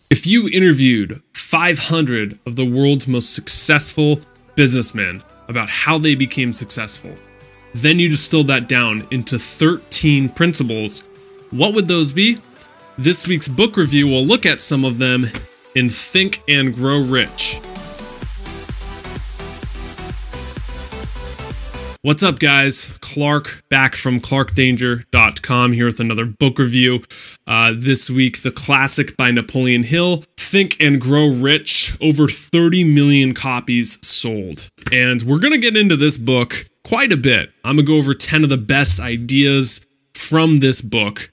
If you interviewed 500 of the world's most successful businessmen about how they became successful, then you distilled that down into 13 principles, what would those be? This week's book review will look at some of them in Think and Grow Rich. What's up, guys? Clark, back from clarkdanger.com, here with another book review. This week, the classic by Napoleon Hill, Think and Grow Rich, over 30 million copies sold. And we're going to get into this book quite a bit. I'm going to go over 10 of the best ideas from this book.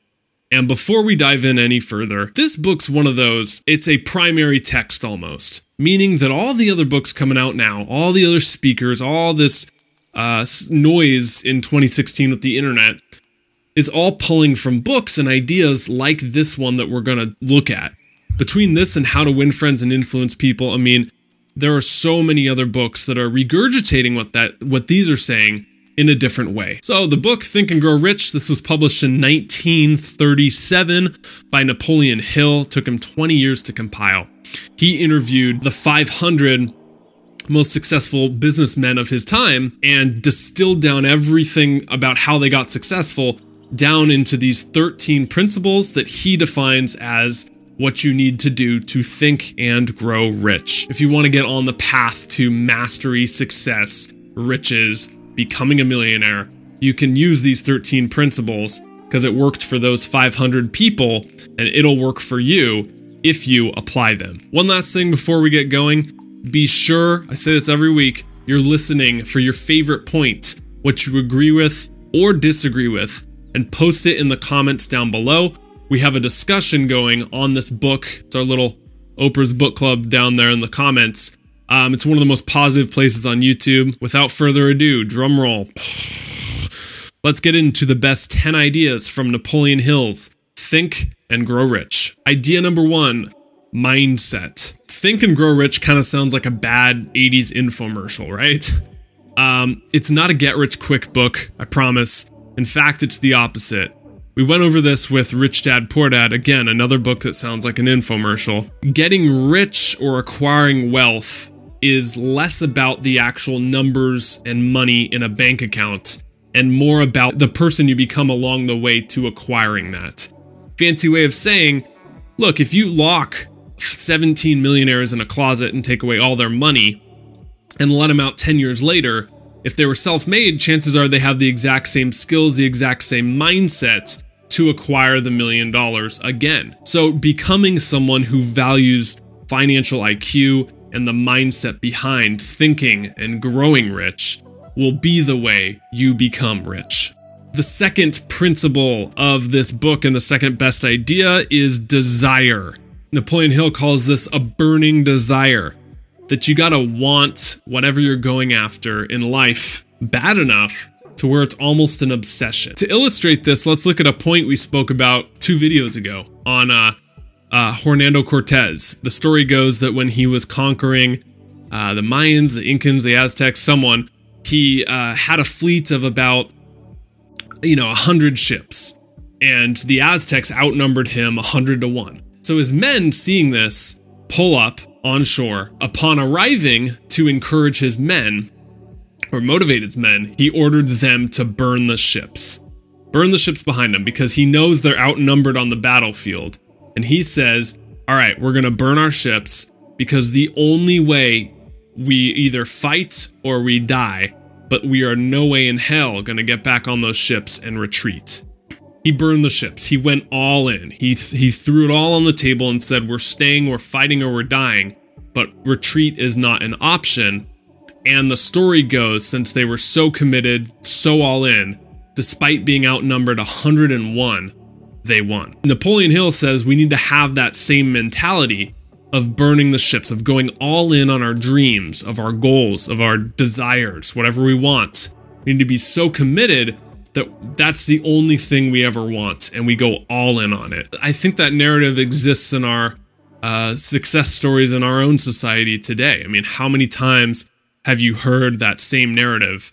And before we dive in any further, this book's one of those, it's a primary text almost, meaning that all the other books coming out now, all the other speakers, all this noise in 2016 with the internet is all pulling from books and ideas like this one that we're going to look at. Between this and How to Win Friends and Influence People, I mean, there are so many other books that are regurgitating what these are saying in a different way. So the book Think and Grow Rich, this was published in 1937 by Napoleon Hill. It took him 20 years to compile. He interviewed the 500 most successful businessmen of his time and distilled down everything about how they got successful down into these 13 principles that he defines as what you need to do to think and grow rich. If you want to get on the path to mastery, success, riches, becoming a millionaire, you can use these 13 principles because it worked for those 500 people and it'll work for you if you apply them. One last thing before we get going. Be sure, I say this every week, you're listening for your favorite point, what you agree with or disagree with, and post it in the comments down below. We have a discussion going on this book. It's our little Oprah's Book Club down there in the comments. It's one of the most positive places on YouTube. Without further ado, drum roll. Let's get into the best 10 ideas from Napoleon Hill's Think and Grow Rich. Idea number 1, mindset. Think and Grow Rich kind of sounds like a bad 80s infomercial, right? It's not a get-rich-quick book, I promise. In fact, it's the opposite. We went over this with Rich Dad, Poor Dad, again, another book that sounds like an infomercial. Getting rich or acquiring wealth is less about the actual numbers and money in a bank account and more about the person you become along the way to acquiring that. Fancy way of saying, look, if you lock 17 millionaires in a closet and take away all their money and let them out 10 years later, if they were self-made, chances are they have the exact same skills, the exact same mindset to acquire the $1 million again. So becoming someone who values financial IQ and the mindset behind thinking and growing rich will be the way you become rich. The second principle of this book and the second best idea is desire. Napoleon Hill calls this a burning desire, that you gotta want whatever you're going after in life bad enough to where it's almost an obsession. To illustrate this, let's look at a point we spoke about 2 videos ago on Hernando Cortez. The story goes that when he was conquering the Mayans, the Incans, the Aztecs, he had a fleet of about 100 ships, and the Aztecs outnumbered him 100 to 1. So his men, seeing this, pull up on shore. Upon arriving to encourage his men, or motivate his men, he ordered them to burn the ships. Burn the ships behind them, because he knows they're outnumbered on the battlefield. And he says, all right, we're going to burn our ships, because the only way we either fight or we die, but we are no way in hell going to get back on those ships and retreat. He burned the ships. He went all in. He threw it all on the table and said, we're staying, we're fighting, or we're dying, but retreat is not an option. And the story goes, since they were so committed, so all in, despite being outnumbered 101, they won. Napoleon Hill says we need to have that same mentality of burning the ships, of going all in on our dreams, of our goals, of our desires, whatever we want. We need to be so committed that that's the only thing we ever want, and we go all in on it. I think that narrative exists in our success stories in our own society today. I mean, how many times have you heard that same narrative?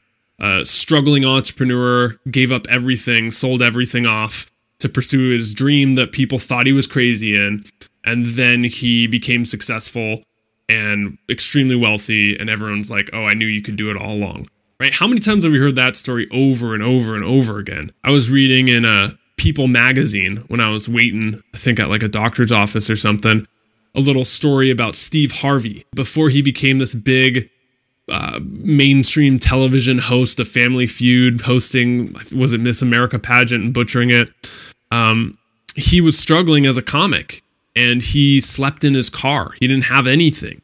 Struggling entrepreneur gave up everything, sold everything off to pursue his dream that people thought he was crazy in, And then he became successful and extremely wealthy, and everyone's like, oh, I knew you could do it all along, right? How many times have we heard that story over and over and over again? I was reading in a People magazine when I was waiting, I think at like a doctor's office or something, a little story about Steve Harvey before he became this big mainstream television host of Family Feud, hosting, was it Miss America pageant and butchering it? He was struggling as a comic, and he slept in his car. He didn't have anything.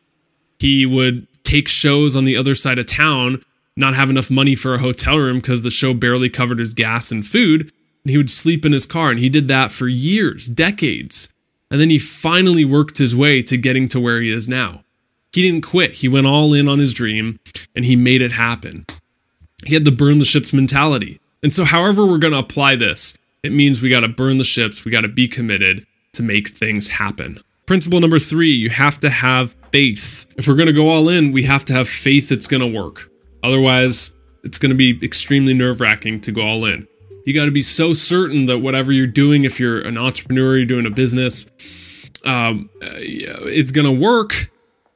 He would take shows on the other side of town, not have enough money for a hotel room because the show barely covered his gas and food, and he would sleep in his car, and he did that for years, decades. And then he finally worked his way to getting to where he is now. He didn't quit. He went all in on his dream, and he made it happen. He had the burn the ships mentality. And so however we're going to apply this, it means we got to burn the ships, we got to be committed to make things happen. Principle number 3, you have to have faith. If we're going to go all in, we have to have faith it's going to work. Otherwise, it's going to be extremely nerve-wracking to go all in. You got to be so certain that whatever you're doing, if you're an entrepreneur, you're doing a business, it's going to work,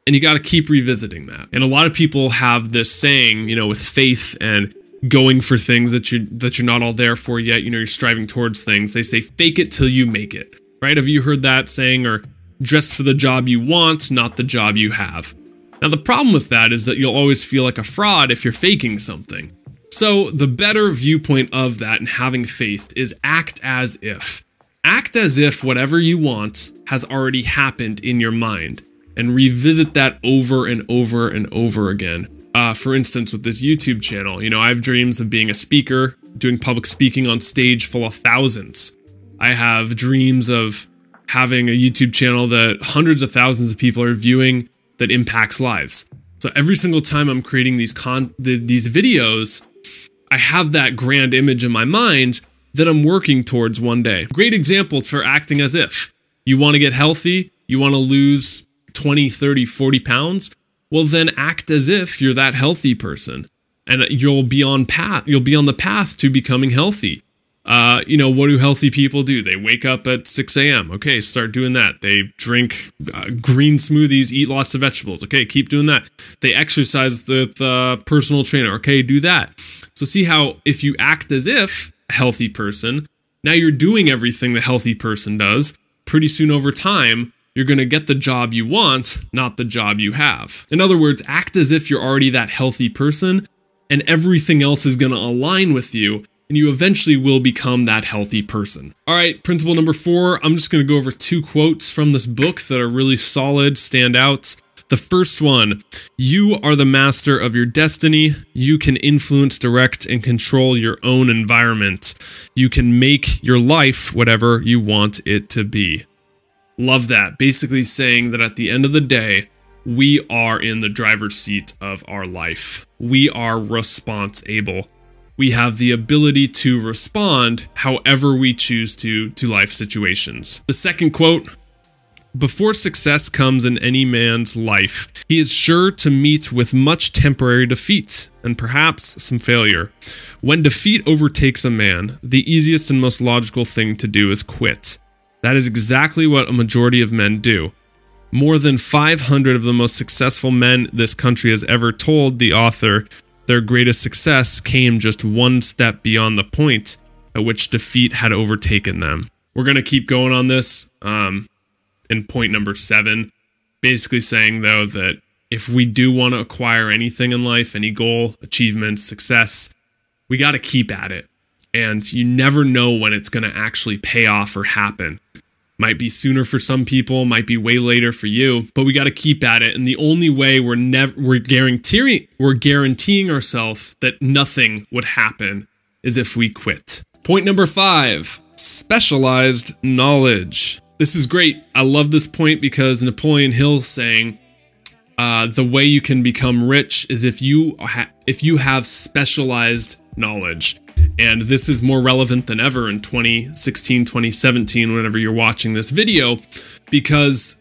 and you got to keep revisiting that. And a lot of people have this saying, you know, with faith and going for things that you're not all there for yet, you know, you're striving towards things. They say, fake it till you make it, right? Have you heard that saying? Or dress for the job you want, not the job you have. Now, the problem with that is that you'll always feel like a fraud if you're faking something. So the better viewpoint of that and having faith is act as if. Act as if whatever you want has already happened in your mind, and revisit that over and over and over again. For instance, with this YouTube channel, you know, I have dreams of being a speaker, doing public speaking on stage full of thousands. I have dreams of having a YouTube channel that hundreds of thousands of people are viewing that impacts lives. So every single time I'm creating these videos, I have that grand image in my mind that I'm working towards one day. Great example for acting as if. You want to get healthy, you want to lose 20, 30, 40 pounds, well then act as if you're that healthy person, and you'll be on the path to becoming healthy. You know, what do healthy people do? They wake up at 6 a.m. Okay, start doing that. They drink green smoothies, eat lots of vegetables. Okay, keep doing that. They exercise with a personal trainer. Okay, do that. So see how if you act as if a healthy person, now you're doing everything the healthy person does. Pretty soon over time, you're going to get the job you want, not the job you have. In other words, act as if you're already that healthy person, and everything else is going to align with you, and you eventually will become that healthy person. All right, principle number 4, I'm just going to go over 2 quotes from this book that are really solid, standouts. The first one, you are the master of your destiny. You can influence, direct, and control your own environment. You can make your life whatever you want it to be. Love that. Basically saying that at the end of the day, we are in the driver's seat of our life. We are responsible. We have the ability to respond however we choose to life situations. The second quote, before success comes in any man's life, he is sure to meet with much temporary defeat and perhaps some failure. When defeat overtakes a man, the easiest and most logical thing to do is quit. That is exactly what a majority of men do. More than 500 of the most successful men this country has ever told the author their greatest success came just one step beyond the point at which defeat had overtaken them. We're going to keep going on this in point number 7, basically saying, though, that if we do want to acquire anything in life, any goal, achievement, success, we got to keep at it. And you never know when it's going to actually pay off or happen. Might be sooner for some people, might be way later for you, but we got to keep at it. And the only way we're guaranteeing ourselves that nothing would happen is if we quit. Point number 5, specialized knowledge. This is great. I love this point because Napoleon Hill saying the way you can become rich is if you have specialized knowledge. And this is more relevant than ever in 2016, 2017, whenever you're watching this video, because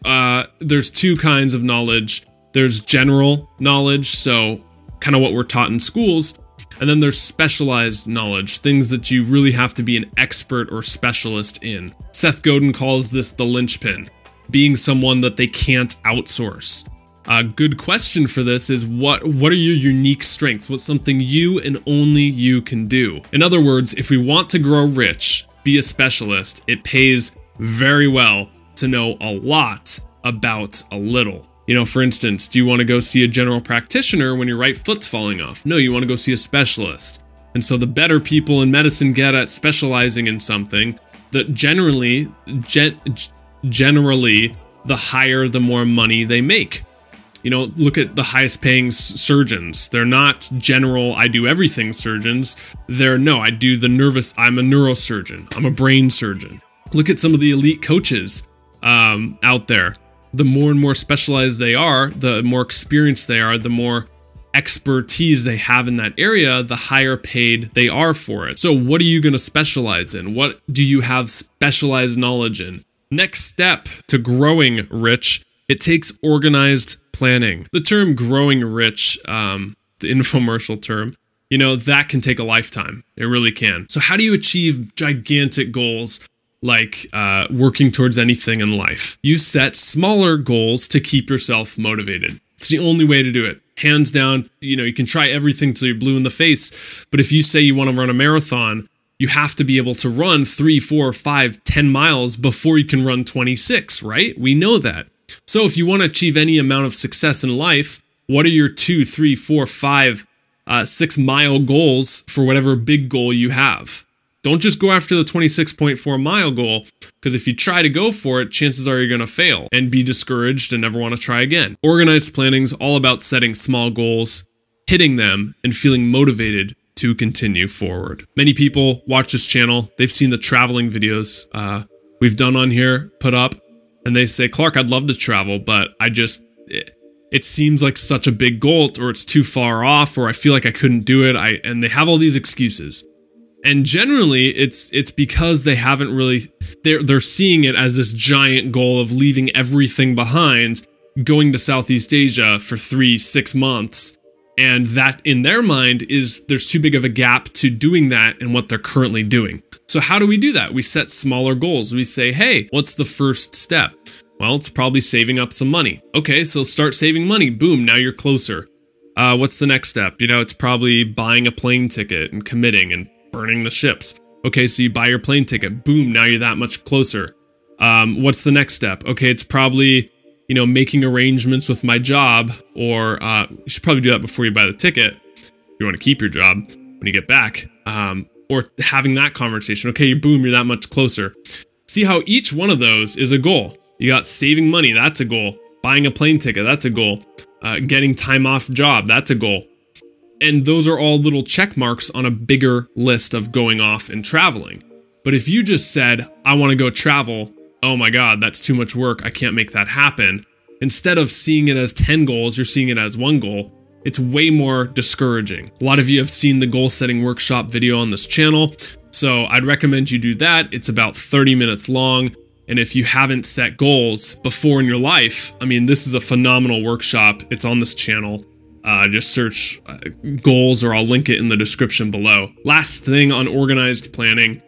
there's 2 kinds of knowledge. There's general knowledge, so kind of what we're taught in schools, and then there's specialized knowledge, things that you really have to be an expert or specialist in. Seth Godin calls this the linchpin. being someone that they can't outsource. A good question for this is what are your unique strengths? What's something you and only you can do? In other words, if we want to grow rich, be a specialist, it pays very well to know a lot about a little. You know, for instance, do you want to go see a general practitioner when your right foot's falling off? No, you want to go see a specialist. And so the better people in medicine get at specializing in something, that generally, the higher, the more money they make. You know, look at the highest paying surgeons. They're not general, I do everything surgeons. They're, no, I'm a neurosurgeon. I'm a brain surgeon. Look at some of the elite coaches out there. The more and more specialized they are, the more experienced they are, the more expertise they have in that area, the higher paid they are for it. So what are you going to specialize in? What do you have specialized knowledge in? Next step to growing rich, it takes organized planning. The term growing rich, the infomercial term, you know, that can take a lifetime. It really can. So how do you achieve gigantic goals like working towards anything in life? You set smaller goals to keep yourself motivated. It's the only way to do it. Hands down, you know, you can try everything till you're blue in the face, but if you say you want to run a marathon, you have to be able to run 3, 4, 5, 10 miles before you can run 26, right? We know that. So if you want to achieve any amount of success in life, what are your 2, 3, 4, 5, 6 mile goals for whatever big goal you have? Don't just go after the 26.4 mile goal, because if you try to go for it, chances are you're going to fail and be discouraged and never want to try again. Organized planning is all about setting small goals, hitting them, and feeling motivated to continue forward. Many people watch this channel. They've seen the traveling videos we've done on here, put up, and they say, Clark, I'd love to travel, but it seems like such a big goal, or it's too far off, or I feel like I couldn't do it. And they have all these excuses. And generally, it's because they haven't really, they're seeing it as this giant goal of leaving everything behind, going to Southeast Asia for 3-6 months. And that, in their mind, is there's too big of a gap to doing that and what they're currently doing. So how do we do that? We set smaller goals. We say, hey, what's the first step? Well, it's probably saving up some money. Okay, so start saving money. Boom, now you're closer. What's the next step? You know, it's probably buying a plane ticket and committing and burning the ships. Okay, so you buy your plane ticket. Boom, now you're that much closer. What's the next step? Okay, it's probably, you know, making arrangements with my job, or you should probably do that before you buy the ticket. You want to keep your job when you get back, or having that conversation. Okay, boom, you're that much closer. See how each one of those is a goal. You got saving money, that's a goal. Buying a plane ticket, that's a goal. Getting time off job, that's a goal. And those are all little check marks on a bigger list of going off and traveling. But if you just said, I want to go travel, oh my God, that's too much work, I can't make that happen. Instead of seeing it as 10 goals, you're seeing it as one goal. It's way more discouraging. A lot of you have seen the goal setting workshop video on this channel, so I'd recommend you do that. It's about 30 minutes long. And if you haven't set goals before in your life, I mean, this is a phenomenal workshop. It's on this channel. Just search goals, or I'll link it in the description below. Last thing on organized planning,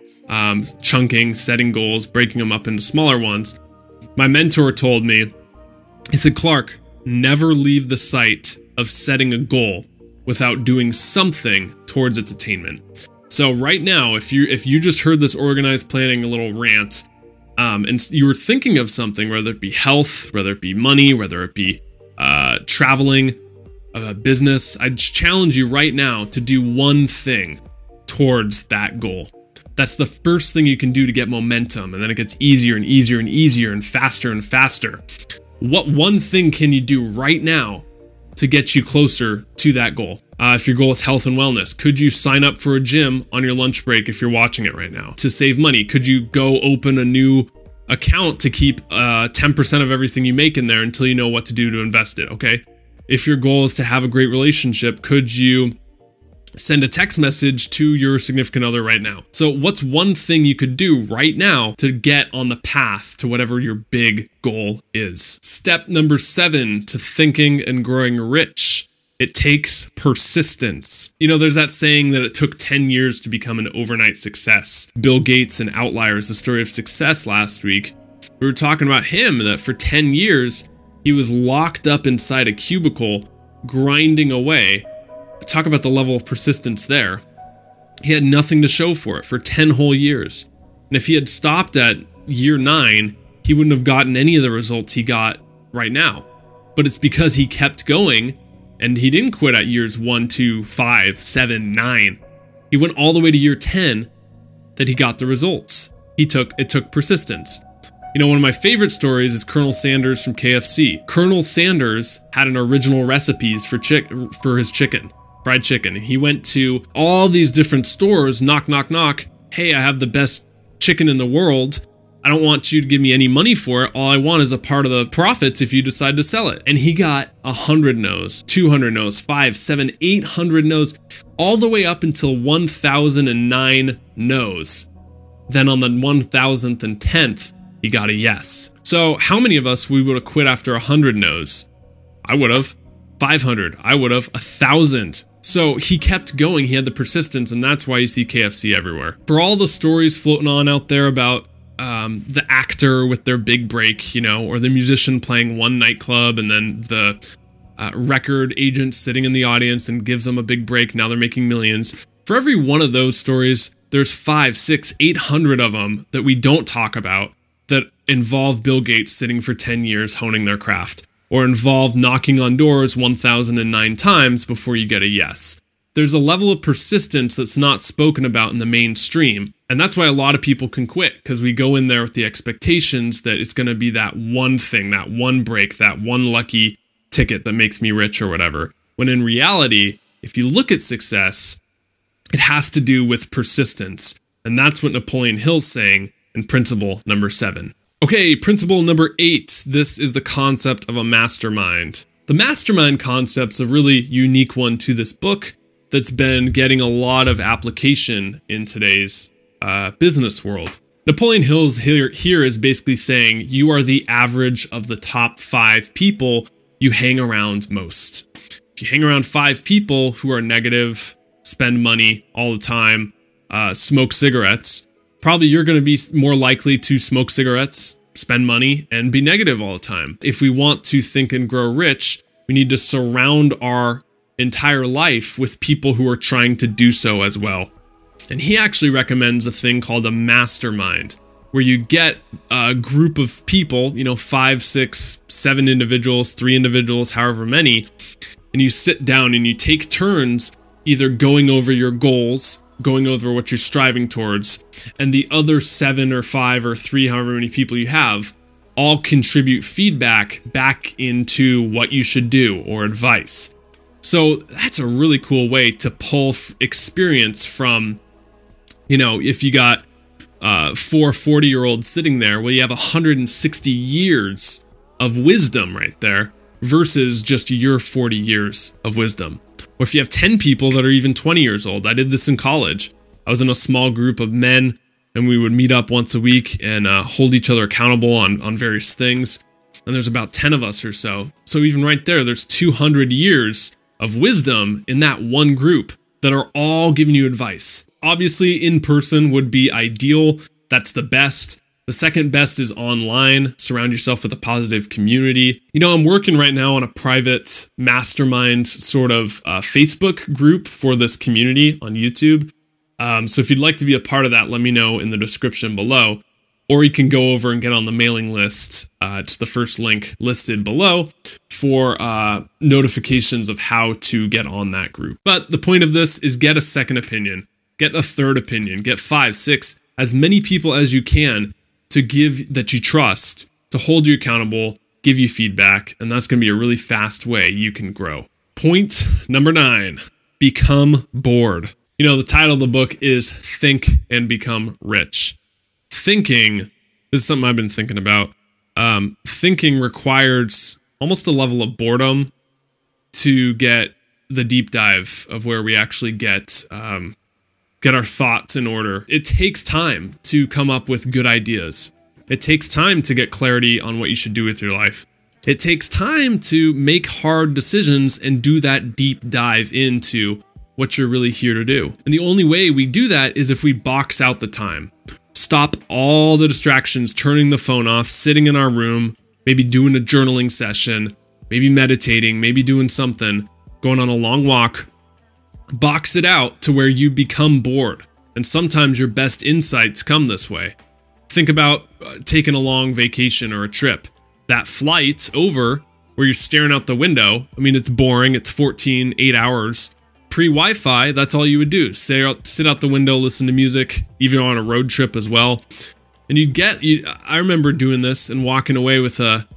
chunking, setting goals, breaking them up into smaller ones. My mentor told me, he said, Clark, never leave the sight of setting a goal without doing something towards its attainment. So right now, if you just heard this organized planning, a little rant, and you were thinking of something, whether it be health, whether it be money, whether it be traveling, business, I'd challenge you right now to do one thing towards that goal. That's the first thing you can do to get momentum, and then it gets easier and easier and easier and faster. What one thing can you do right now to get you closer to that goal? If your goal is health and wellness, could you sign up for a gym on your lunch break if you're watching it right now? To save money, could you go open a new account to keep 10% of everything you make in there until you know what to do to invest it, okay? If your goal is to have a great relationship, could you send a text message to your significant other right now? So what's one thing you could do right now to get on the path to whatever your big goal is? Step number 7 to thinking and growing rich. It takes persistence. You know, there's that saying that it took 10 years to become an overnight success. Bill Gates and Outliers, the story of success last week, We were talking about him, that for 10 years, he was locked up inside a cubicle, grinding away. Talk about the level of persistence there. He had nothing to show for it for 10 whole years. And if he had stopped at year 9, he wouldn't have gotten any of the results he got right now. But it's because he kept going, and he didn't quit at years 1, 2, 5, 7, 9. He went all the way to year 10 that he got the results. It took persistence. You know, one of my favorite stories is Colonel Sanders from KFC. Colonel Sanders had an original recipes for his chicken, fried chicken. He went to all these different stores, knock, knock, knock. Hey, I have the best chicken in the world. I don't want you to give me any money for it. All I want is a part of the profits if you decide to sell it. And he got 100 no's, 200 no's, 5, 7, 800 no's, all the way up until 1,009 no's. Then on the 1,000th and 10th, he got a yes. So how many of us we would have quit after 100 no's? I would have. 500. I would have. 1,000. So he kept going. He had the persistence, and that's why you see KFC everywhere. For all the stories floating on out there about the actor with their big break, you know, or the musician playing one nightclub and then the record agent sitting in the audience and gives them a big break. Now they're making millions. For every one of those stories, there's 5, 6, 800 of them that we don't talk about that involve Bill Gates sitting for 10 years honing their craft, or involve knocking on doors 1,009 times before you get a yes. There's a level of persistence that's not spoken about in the mainstream. And that's why a lot of people can quit, because we go in there with the expectations that it's going to be that one thing, that one break, that one lucky ticket that makes me rich or whatever. When in reality, if you look at success, it has to do with persistence. And that's what Napoleon Hill's saying in principle number 7. Okay, principle number 8. This is the concept of a mastermind. The mastermind concept's a really unique one to this book that's been getting a lot of application in today's business world. Napoleon Hill's here is basically saying you are the average of the top 5 people you hang around most. If you hang around 5 people who are negative, spend money all the time, smoke cigarettes, probably you're going to be more likely to smoke cigarettes, spend money, and be negative all the time. If we want to think and grow rich, we need to surround our entire life with people who are trying to do so as well. And he actually recommends a thing called a mastermind, where you get a group of people, you know, 5, 6, 7 individuals, 3 individuals, however many, and you sit down and you take turns either going over your goals, going over what you're striving towards, and the other 7 or 5 or 3, however many people you have, all contribute feedback back into what you should do or advice. So that's a really cool way to pull experience from, you know, if you got 4 40-year-olds sitting there, well, you have 160 years of wisdom right there versus just your 40 years of wisdom. Or if you have 10 people that are even 20 years old. I did this in college. I was in a small group of men, and we would meet up once a week and hold each other accountable on various things. And there's about 10 of us or so. So even right there, there's 200 years of wisdom in that one group that are all giving you advice. Obviously, in person would be ideal. That's the best. The second best is online. Surround yourself with a positive community. You know, I'm working right now on a private mastermind sort of Facebook group for this community on YouTube. So if you'd like to be a part of that, let me know in the description below. Or you can go over and get on the mailing list. It's the first link listed below for notifications of how to get on that group. But the point of this is get a second opinion, get a third opinion, get 5, 6, as many people as you can to give that you trust, to hold you accountable, give you feedback, and that's going to be a really fast way you can grow. Point number 9, become bored. You know, the title of the book is Think and Become Rich. Thinking, this is something I've been thinking about. Thinking requires almost a level of boredom to get the deep dive of where we actually get our thoughts in order. It takes time to come up with good ideas. It takes time to get clarity on what you should do with your life. It takes time to make hard decisions and do that deep dive into what you're really here to do. And the only way we do that is if we box out the time. stop all the distractions, turning the phone off, sitting in our room, maybe doing a journaling session, maybe meditating, maybe doing something, going on a long walk. Box it out to where you become bored. And sometimes your best insights come this way. Think about taking a long vacation or a trip. That flight over where you're staring out the window, I mean, it's boring, it's 8 hours. Pre-Wi-Fi, that's all you would do. Sit out the window, listen to music, even on a road trip as well. And I remember doing this and walking away with a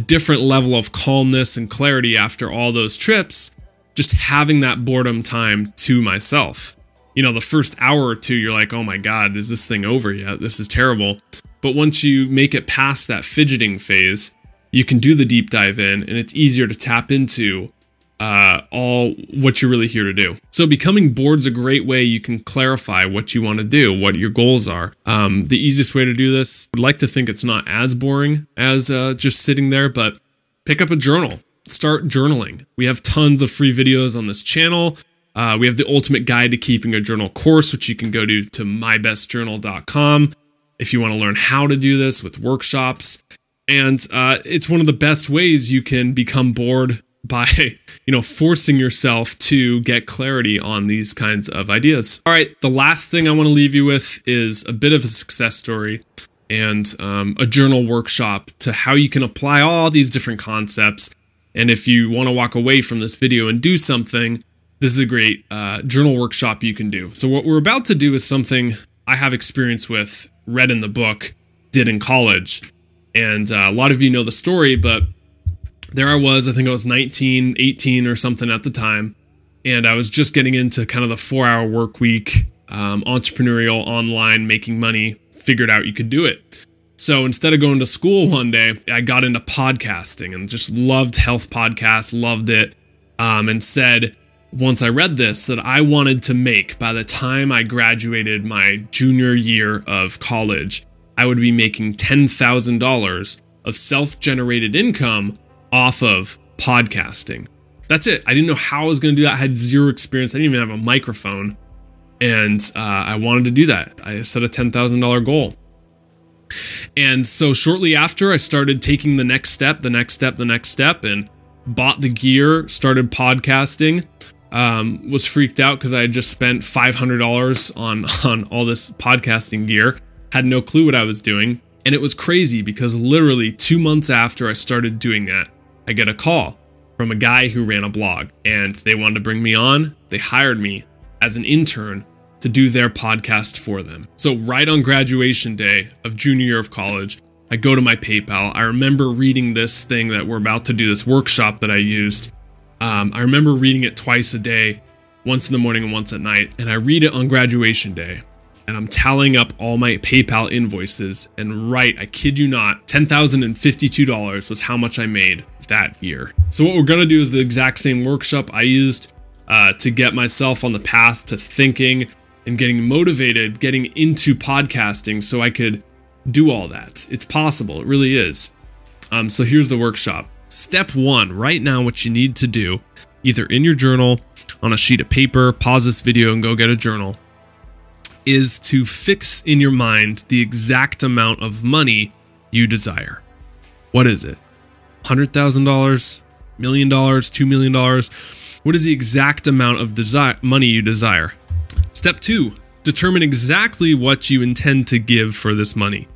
different level of calmness and clarity after all those trips, just having that boredom time to myself. You know, the first hour or two, you're like, oh my God, is this thing over yet? This is terrible. But once you make it past that fidgeting phase, you can do the deep dive in, and it's easier to tap into all what you're really here to do. So becoming bored is a great way you can clarify what you want to do, what your goals are. The easiest way to do this, I'd like to think it's not as boring as just sitting there, but pick up a journal. Start journaling. We have tons of free videos on this channel. We have the ultimate guide to keeping a journal course, which you can go to mybestjournal.com if you want to learn how to do this with workshops. And it's one of the best ways you can become bored by, forcing yourself to get clarity on these kinds of ideas. All right, the last thing I want to leave you with is a bit of a success story and a journal workshop to how you can apply all these different concepts. And if you want to walk away from this video and do something, this is a great journal workshop you can do. So what we're about to do is something I have experience with, read in the book, did in college. And a lot of you know the story, but there I was, I think I was 19, 18 or something at the time. And I was just getting into kind of the 4-hour work week, entrepreneurial, online, making money, figured out you could do it. So instead of going to school one day, I got into podcasting and just loved health podcasts, loved it, and said, once I read this, that I wanted to make, by the time I graduated my junior year of college, I would be making $10,000 of self-generated income off of podcasting. That's it. I didn't know how I was going to do that. I had zero experience. I didn't even have a microphone. And I wanted to do that. I set a $10,000 goal. And so shortly after, I started taking the next step, and bought the gear, started podcasting. Was freaked out because I had just spent $500 on all this podcasting gear. Had no clue what I was doing. And it was crazy because literally 2 months after I started doing that, I get a call from a guy who ran a blog, and they wanted to bring me on. They hired me as an intern to do their podcast for them. So right on graduation day of junior year of college, I go to my PayPal. I remember reading this thing that we're about to do, this workshop that I used. I remember reading it twice a day, once in the morning and once at night. And I read it on graduation day, and I'm tallying up all my PayPal invoices. And I kid you not, $10,052 was how much I made that year. So what we're going to do is the exact same workshop I used to get myself on the path to thinking and getting motivated, getting into podcasting so I could do all that. It's possible. It really is. So here's the workshop. Step 1, right now what you need to do, either in your journal, on a sheet of paper, pause this video and go get a journal, is to fix in your mind the exact amount of money you desire. What is it? $100,000? $1 million? $2 million? What is the exact amount of money you desire? Step 2, determine exactly what you intend to give for this money.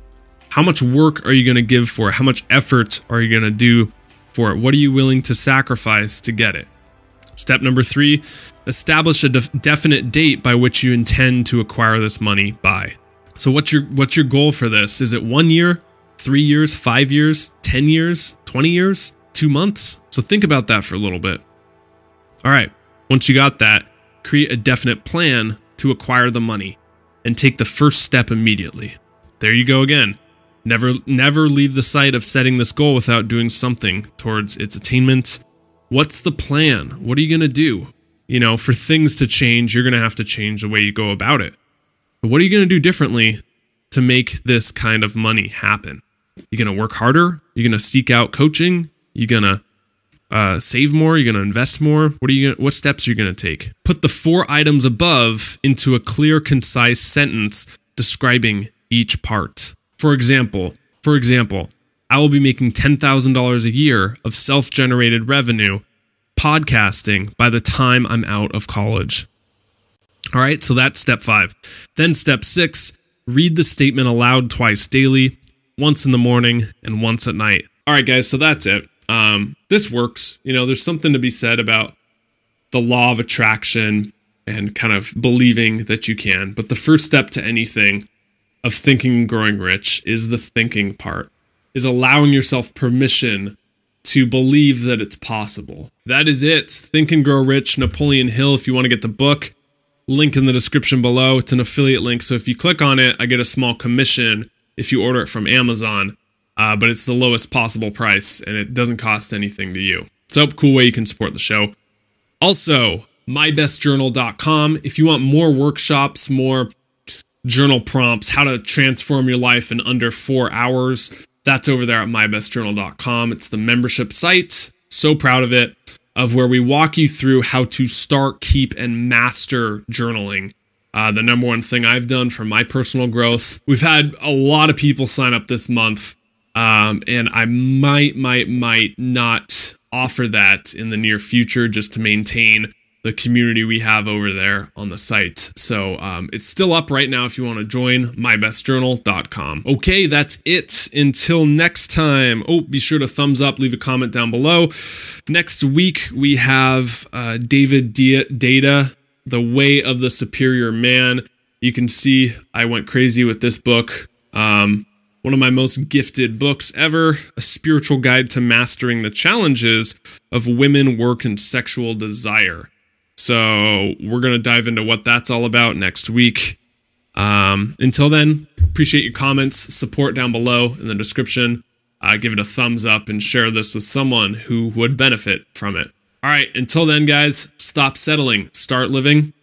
How much work are you going to give for it? How much effort are you going to do for it? What are you willing to sacrifice to get it? Step number 3, establish a definite date by which you intend to acquire this money by. So what's your goal for this? Is it 1 year, 3 years, 5 years, 10 years, 20 years, 2 months? So think about that for a little bit. All right, once you got that, create a definite plan to acquire the money and take the first step immediately. There you go again. Never leave the sight of setting this goal without doing something towards its attainment. What's the plan? What are you going to do? For things to change, you're going to have to change the way you go about it. But what are you going to do differently to make this kind of money happen? You're going to work harder? You're going to seek out coaching? You're going to save more? You're going to invest more? What steps are you going to take? Put the 4 items above into a clear, concise sentence describing each part. For example, I will be making $10,000 a year of self-generated revenue podcasting by the time I'm out of college. All right, so that's step 5. Then step 6, read the statement aloud twice daily, once in the morning and once at night. All right, guys, so that's it. This works. You know, there's something to be said about the law of attraction and kind of believing that you can. But the first step to anything of thinking and growing rich is the thinking part, is allowing yourself permission to believe that it's possible. That is it. Think and Grow Rich, Napoleon Hill. If you want to get the book, link in the description below. It's an affiliate link. So if you click on it, I get a small commission if you order it from Amazon. But it's the lowest possible price and it doesn't cost anything to you. So cool way you can support the show. Also, mybestjournal.com. If you want more workshops, more journal prompts, how to transform your life in under 4 hours, that's over there at mybestjournal.com. It's the membership site. So proud of it, of where we walk you through how to start, keep, and master journaling. The number one thing I've done for my personal growth. We've had a lot of people sign up this month, and I might not offer that in the near future just to maintain the community we have over there on the site. So it's still up right now if you want to join, mybestjournal.com. Okay, that's it. Until next time. Oh, be sure to thumbs up, leave a comment down below. Next week, we have David Data, The Way of the Superior Man. You can see I went crazy with this book. One of my most gifted books ever, a spiritual guide to mastering the challenges of women, work, and sexual desire. So we're going to dive into what that's all about next week. Until then, appreciate your comments, support down below in the description. Give it a thumbs up and share this with someone who would benefit from it. All right, until then, guys, stop settling, start living.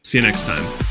See you next time.